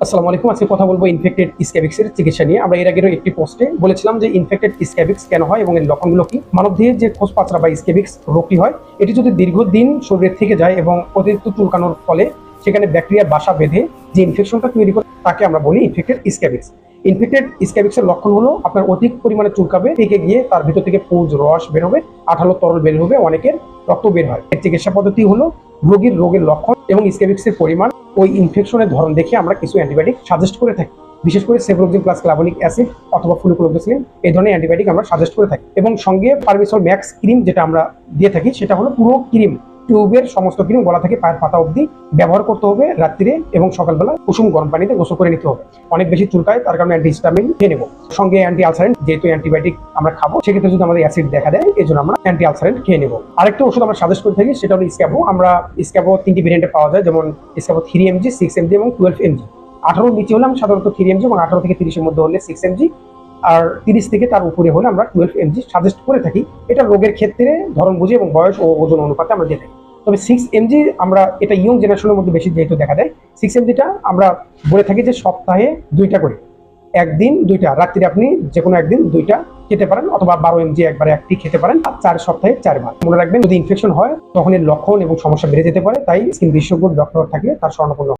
আসসালামু আলাইকুম। আজকে কথা বলবো ইনফেক্টেড স্ক্যাবিক্সের চিকিৎসা নিয়ে। আমরা এর আগের একটি পোস্টে বলেছিলাম যে ইনফেক্টেড স্ক্যাবিক্স কেন হয় এবং এর লক্ষণগুলো কি। মানবদেহে যে খোসপাচড়া বা স্ক্যাবিক্স রোগটি হয়, এটি যদি দীর্ঘদিন শরীরে থেকে যায় এবং অতিরিক্ত চুলকানোর ফলে সেখানে ব্যাকটেরিয়া বাসা বেঁধে যে ইনফেকশনটা তৈরি করে তাকে আমরা বলি ইনফেক্টেড স্ক্যাবিক্স। ইনফেক্টেড স্ক্যাবিক্সের লক্ষণ হলো আপনার অধিক পরিমাণে চুলকাবে, পেকে গিয়ে তার ভিতর থেকে পুঁজ রস বের হবে, আঠালো তরল বের হবে, অনেকের রক্ত বের হয়। এর চিকিৎসা পদ্ধতি হলো রোগের লক্ষণ এবং স্ক্যাবিক্সের পরিমাণ ওই ইনফেকশনের ধরন দেখে আমরা কিছু অ্যান্টিবায়োটিক সাজেস্ট করে থাকি। বিশেষ করে সেভরোক্সিন প্লাস ক্লাভোনিক অ্যাসিড অথবা ফ্লুক্লোক্সিন এই ধরনের অ্যান্টিবায়োটিক আমরা সাজেস্ট করে থাকি। এবং সঙ্গে পারমিসল ম্যাক্স ক্রিম যেটা আমরা দিয়ে থাকি, সেটা হলো পুরো ক্রিম, টিউবের সমস্ত ক্রিম গলা থেকে পায়ের পাতা অবধি ব্যবহার করতে হবে রাত্রিরে, এবং সকালবেলা কুসুম গরম পানিতে গোসল করে নিতে হবে। অনেক বেশি চুলকায়, তার কারণে অ্যান্টিহিস্টামিন খেয়ে নেব। সঙ্গে অ্যান্টি আলসারেন্ট, যেহেতু অ্যান্টিবায়োটিক আমরা খাবো, সেক্ষেত্রে যদি আমাদের অ্যাসিড দেখা দেয়, এই জন্য আমরা অ্যান্টি আলসারেন্ট খেয়ে নেব। আরেকটা ওষুধ আমরা সাজেস্ট করে থাকি, সেটা হলো স্ক্যাবো। আমরা স্ক্যাবো 3টি ভেরিয়েন্টে পাওয়া যায়, যেমন স্ক্যাবো 3mg, 6mg এবং 12mg। 18 নিচে হলে আমরা সাধারণত 3mg, এবং 18 থেকে 30 এর মধ্যে হলে 6mg, আর 30 থেকে তার উপরে হলে আমরা 12mg সাজেস্ট করে থাকি। এটা রোগের ক্ষেত্রে ধরন বুঝে এবং বয়স ও ওজন অনুপাতে আমরা দিয়ে থাকি। তবে 6mg আমরা এটা ইয়ং জেনারেশনের মধ্যে বেশি যেহেতু দেখা দেয়, 6mgটা আমরা বলে থাকি যে সপ্তাহে 2টা করে, একদিন 2টা, রাত্রিরে আপনি যে কোনো একদিন 2টা খেতে পারেন, অথবা 12mg একবারে একটি খেতে পারেন, আর 4 সপ্তাহে 4 বার। মনে রাখবেন, যদি ইনফেকশন হয় তখন এর লক্ষণ এবং সমস্যা বেড়ে যেতে পারে, তাই স্কিন বিশেষজ্ঞ ডক্টর থাকলে তার শরণাপন্ন